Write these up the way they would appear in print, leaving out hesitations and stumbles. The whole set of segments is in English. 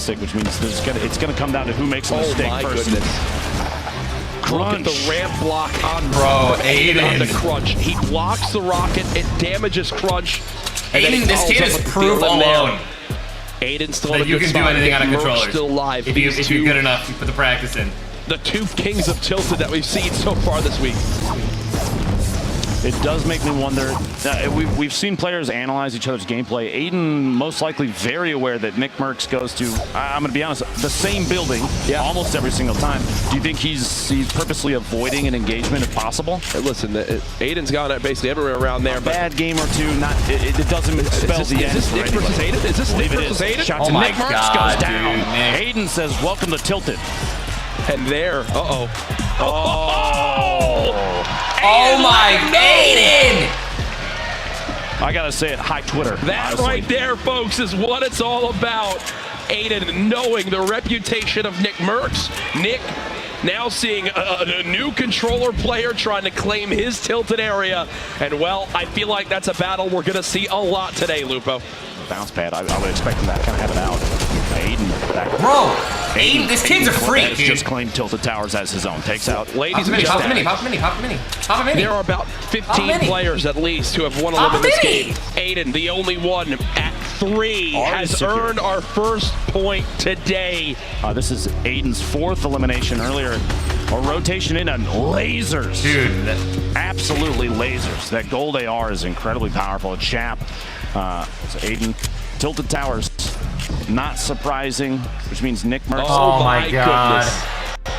fantastic, which means it's gonna come down to who makes a mistake first. Crunch. Look at the ramp block on Aiden. The Crunch. He blocks the rocket. It damages Crunch. Aiden, this kid is proof alone. Aiden still that you can do anything on a controller. Still live. If you're good enough, you put the practice in. The two kings of Tilted that we've seen so far this week. It does make me wonder. We've seen players analyze each other's gameplay. Aiden, most likely very aware that Nick Mercs goes to, I'm going to be honest, the same building almost every single time. Do you think he's purposely avoiding an engagement if possible? Hey, listen, Aiden's gone basically everywhere around there. A bad game or two, it doesn't spell the end. Is this Nick versus Aiden? Is this Nick versus Aiden? Shot to Nick Mercs goes down. Aiden says, welcome to Tilted. And there, Oh my, Aiden! I gotta say it, hi Twitter. That honestly. Right there, folks, is what it's all about. Aiden knowing the reputation of Nick Mercs. Nick now seeing a new controller player trying to claim his Tilted area. And well, I feel like that's a battle we're gonna see a lot today, Lupo. Bounce pad, I would expect him to kind of have it out. Aiden back. Bro, Aiden, this kid's a freak, dude. Just claimed Tilted Towers as his own. Takes out. Ladies and gentlemen. Pop a mini. There are about 15 players at least who have won a limit this game. Aiden, the only one at 3, has earned our first point today. This is Aiden's 4th elimination earlier. A rotation in on lasers. Dude. Absolutely lasers. That gold AR is incredibly powerful. It's Chap. So Aiden, Tilted Towers. Not surprising, which means Nick Mercs. Oh my God.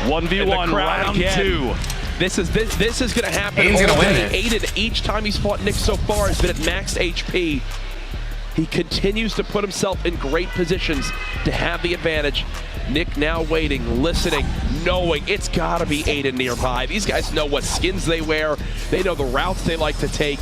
1v1 round 2. This is going to happen. Aiden's going to win it. Aiden, each time he's fought Nick so far, has been at max HP. He continues to put himself in great positions to have the advantage. Nick now waiting, listening, knowing it's got to be Aiden nearby. These guys know what skins they wear. They know the routes they like to take.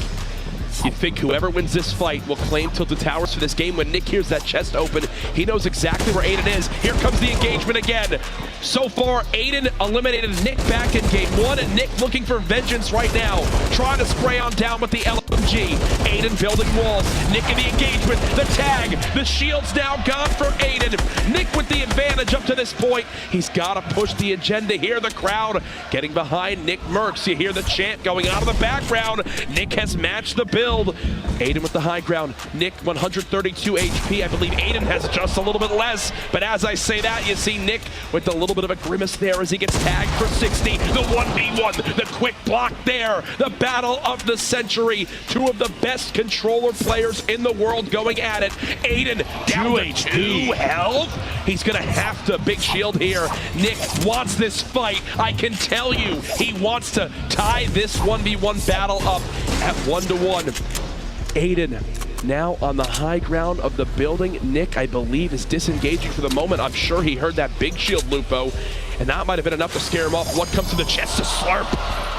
You'd think whoever wins this fight will claim Tilted Towers for this game. When Nick hears that chest open, he knows exactly where Aiden is. Here comes the engagement again. So far, Aiden eliminated Nick back in game 1, and Nick looking for vengeance right now. Trying to spray on down with the LMG. Aiden building walls. Nick in the engagement. The tag. The shield's now gone for Aiden. Nick with the advantage up to this point. He's got to push the agenda here. The crowd getting behind Nick Mercs. You hear the chant going on in the background. Nick has matched the build. Aiden with the high ground. Nick 132 HP. I believe Aiden has just a little bit less. But as I say that, you see Nick with a little bit of a grimace there as he gets tagged for 60. The 1v1, the quick block there. The battle of the century. 2 of the best controller players in the world going at it. Aiden down to 2 health. He's gonna have to big shield here. Nick wants this fight. I can tell you, he wants to tie this 1v1 battle up at 1-1. Aiden now on the high ground of the building. Nick, I believe, is disengaging for the moment. I'm sure he heard that big shield, Lupo, and that might have been enough to scare him off. What comes to the chest to Slurp,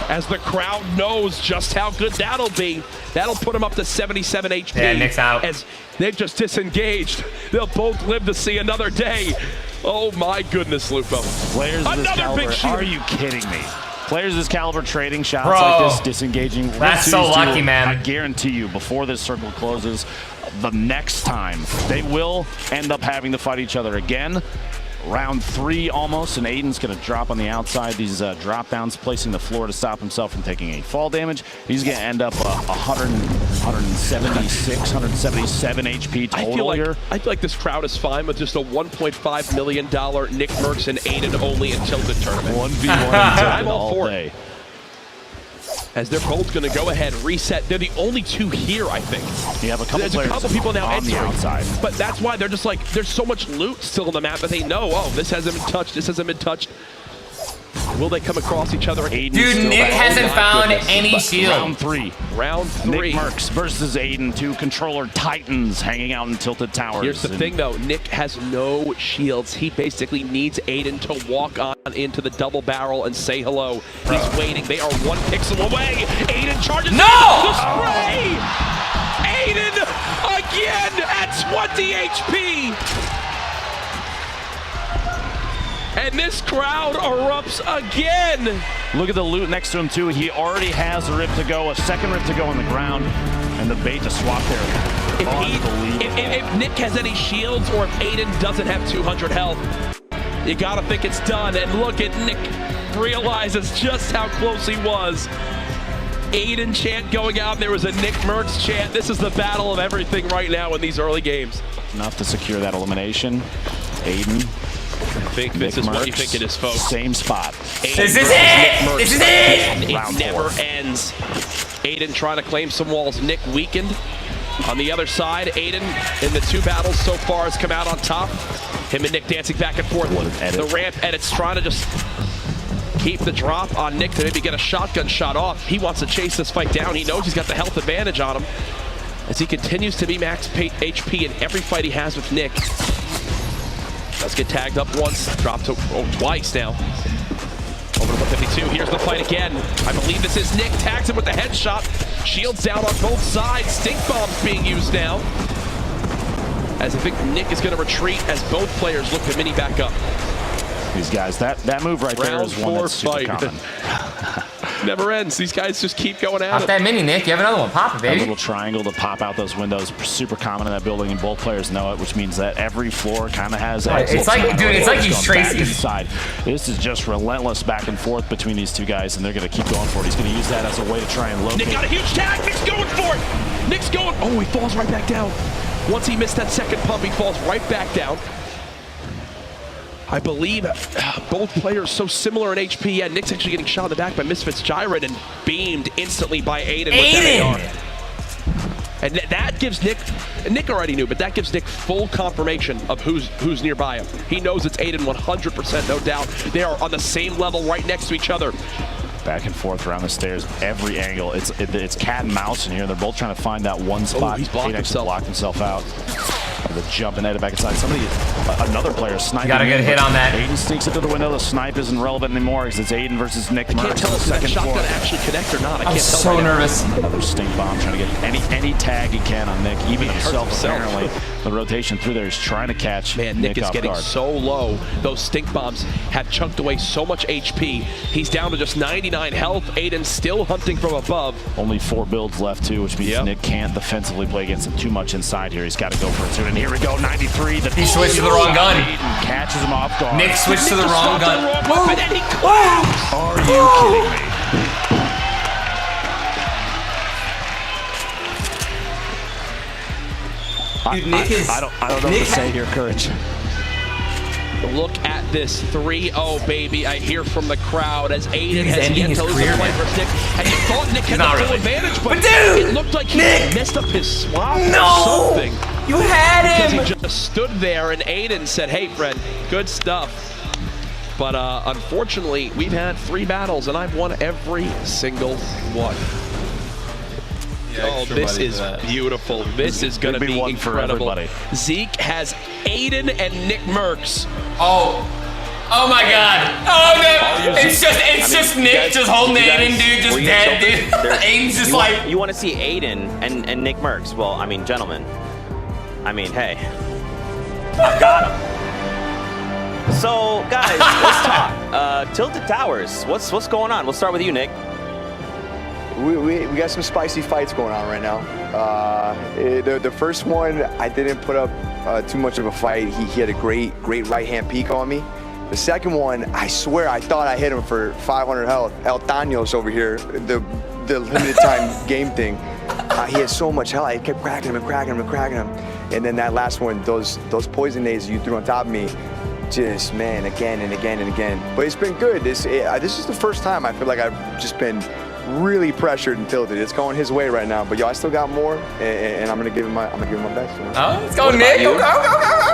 as the crowd knows just how good that'll be. That'll put him up to 77 HP. Yeah, Nick's out. As they've just disengaged. They'll both live to see another day. Oh my goodness, Lupo. Players of this caliber, big shield. are you kidding me? Players of this caliber trading shots like this, disengaging. That's so lucky, man. I guarantee you, before this circle closes, the next time, they will end up having to fight each other again. Round 3 almost, and Aiden's going to drop on the outside. These drop downs, placing the floor to stop himself from taking a fall damage. He's going to end up 176, 177 HP total here. I feel like this crowd is fine with just a $1.5 million Nick Mercs and Aiden only in Tilted tournament. 1v1 I'm all all for day. it. As they're both going to go ahead, reset. They're the only 2 here, I think. You have a couple There's a couple players people now on the outside. But that's why they're just like, there's so much loot still on the map that they know, oh, this hasn't been touched, this hasn't been touched. Will they come across each other? Dude, Nick hasn't found any shield. Round 3. Round 3. Nick Mercs versus Aiden, 2 controller titans hanging out in Tilted Towers. Here's the thing, though. Nick has no shields. He basically needs Aiden to walk on into the double barrel and say hello. He's waiting. They are 1 pixel away. Aiden charges. No! The spray! Aiden again at 20 HP. And this crowd erupts again. Look at the loot next to him, too. He already has a rip to go, a second rip to go on the ground, and the bait to swap there. If Nick has any shields or if Aiden doesn't have 200 health, you gotta think it's done. And look at Nick realizes just how close he was. Aiden chant going out. There was a Nick Mercs chant. This is the battle of everything right now in these early games. Enough to secure that elimination. Aiden. I think this is what you think it is, folks. Same spot. This is it! This is it! It never ends. Aiden trying to claim some walls. Nick weakened. On the other side, Aiden in the 2 battles so far has come out on top. Him and Nick dancing back and forth. The ramp edits trying to just keep the drop on Nick to maybe get a shotgun shot off. He wants to chase this fight down. He knows he's got the health advantage on him as he continues to be max HP in every fight he has with Nick. Does get tagged up once, dropped to twice now. Over to 152, here's the fight again. I believe this is Nick, tags him with the headshot. Shields down on both sides, stink bombs being used now. As I think Nick is gonna retreat as both players look to mini back up. These guys, that move right there is one that's super common. Never ends. These guys just keep going at Pop it. that mini, Nick. You have another one. Pop it, That baby. little triangle to pop out those windows, super common in that building, and both players know it, which means that every floor kind of has exits. It's like, dude, it's like he's tracing. Inside. This is just relentless back and forth between these two guys, and they're going to keep going for it. He's going to use that as a way to try and locate. Nick got a huge tag. Nick's going for it. Nick's going. Oh, he falls right back down. Once he missed that second pump, he falls right back down. I believe both players so similar in HP. Yeah, Nick's actually getting shot in the back by Misfits Gyred and beamed instantly by Aiden. And that gives Nick already knew, but that gives Nick full confirmation of who's nearby him. He knows it's Aiden 100%, no doubt. They are on the same level right next to each other. Back and forth around the stairs, every angle. It's cat and mouse in here. They're both trying to find that one spot. He's blocked himself. Blocked himself out. The jump and edit back inside. Another player sniping. Got a good hit on that. Aiden sneaks into the window. The snipe isn't relevant anymore because it's Aiden versus Nick Mercs. I can't tell if that shotgun actually connect or not. I I'm can't tell. so nervous. Another stink bomb trying to get any tag he can on Nick, even himself apparently. The rotation through there is trying to catch. Man, Nick is getting guard. so low. Those stink bombs have chunked away so much HP. He's down to just 99 health. Aiden's still hunting from above. Only 4 builds left too, which means Nick can't defensively play against him too much inside here. He's got to go for it soon. And here we go, 93. He switched to the wrong gun. Aiden catches him off guard. Nick switched to the wrong gun. And he claps. Are you kidding me? Dude, Nick is. I don't know what to say here, Courage. Look at this 3-0, baby. I hear from the crowd as Aiden He's has ending yet his to lose a career, fight man. for Nick. And you thought Nick had the not full really. advantage, But dude, it looked like he Nick! messed up his swap or No! something. You had Because him. he just stood there and Aiden said, hey, friend, good stuff. But unfortunately, we've had 3 battles and I've won every single one. Oh, this is beautiful. This is going to be one for incredible. everybody. Zeke has Aiden and Nick Mercs. Oh my God! Oh no! It's just Nick guys, just holding you guys- Aiden, dude, just were you dead, guys dude. Aiden's just like. You want to see Aiden and Nick Mercs? Well, I mean, gentlemen. I mean, hey, I've got him. So, guys, let's talk. Tilted Towers. What's going on? We'll start with you, Nick. We got some spicy fights going on right now. The first one, I didn't put up too much of a fight. He had a great right-hand peek on me. The second one, I swear I thought I hit him for 500 health. El Tanos over here, the limited time game thing. He had so much health. I kept cracking him and cracking him and cracking him. And then that last one, those poison nades you threw on top of me, just, man, again and again and again. But it's been good. This is the first time I feel like I've just been really pressured and tilted. It's going his way right now, but I still got more, and I'm gonna give him my best. You know? Oh, let's go, Nick. Go.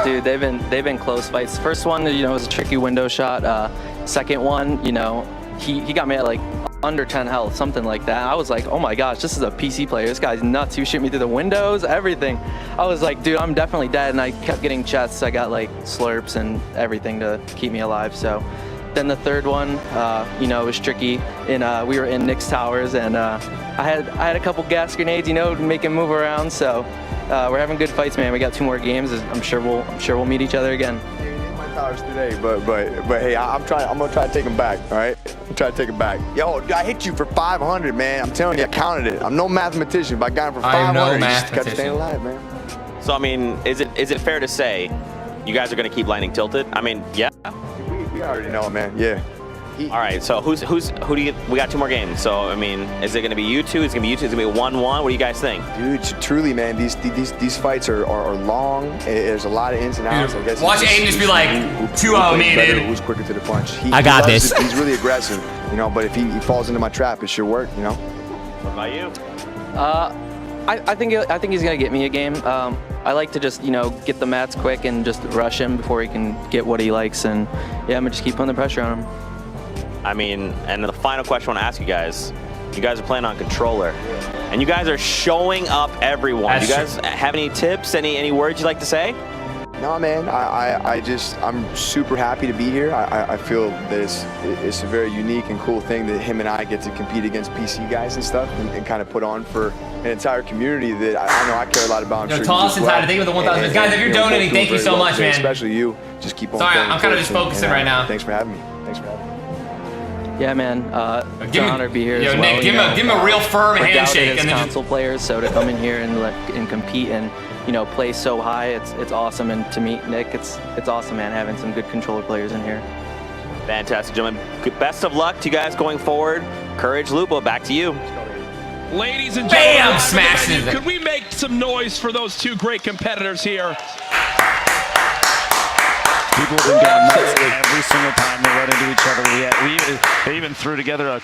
Dude, they've been close fights. First one, was a tricky window shot. Second one, he got me at like under 10 health, something like that. I was like, oh my gosh, this is a PC player. This guy's nuts. He was shooting me through the windows, everything. I was like, dude, I'm definitely dead. And I kept getting chests. I got like slurps and everything to keep me alive. So then the third one, it was tricky. And we were in Nick's towers, and I had a couple gas grenades, to make him move around. So we're having good fights, man. We got 2 more games. I'm sure we'll meet each other again. My towers today, but hey, I'm gonna try to take him back. All right, I'm trying to take him back. Yo, I hit you for 500, man. I'm telling you, I counted it. I'm no mathematician, but I got him for 500. I am no You just gotta stay mathematician. alive, man. So I mean, is it fair to say you guys are going to keep landing tilted? I mean, yeah. We already know, man. Yeah. All right. So who do you? We got 2 more games. So I mean, is it going to be you two? Is it going to be you two? Is it going to be 1-1? What do you guys think? Dude, truly, man, these fights are long. There's a lot of ins and outs. I guess Watch it's Aiden just be like, who 2-0 plays me, better, dude. Who's quicker to the punch? I got he loves this. it. He's really aggressive, you know. But if he falls into my trap, it should work, you know. What about you? I think he's gonna get me a game. I like to just get the mats quick and just rush him before he can get what he likes, and yeah, I'm gonna just keep putting the pressure on him. I mean, and the final question I want to ask you guys are playing on controller, and you guys are showing up everyone. That's you guys have any tips, any words you'd like to say? No, man. I'm super happy to be here. I feel that it's a very unique and cool thing that him and I get to compete against PC guys and stuff, and kind of put on for an entire community that I know I care a lot about. I'm Yo, sure toss you and do as Tyler, thank you for the 1,000 And- guys. If you're you know, both donating, doing thank you very so well much, today, man. Especially you. Just keep on. Sorry, playing I'm kind of torch just focusing and, right now. Thanks for having me. Thanks for having me. Yeah, man. It's an honor to be here. Yo, as well, Nick, give him a real firm we're doubted handshake. as And then console players, so to come in here and compete and play so high, it's awesome. And to meet Nick, it's awesome, man. Having some good controller players in here. Fantastic, gentlemen. Best of luck to you guys going forward. Courage, Lupo, back to you. Ladies and Bam! gentlemen, live Smashes on the menu. it. Could we make some noise for those 2 great competitors here? People have been going nuts every single time they run into each other. They even threw together a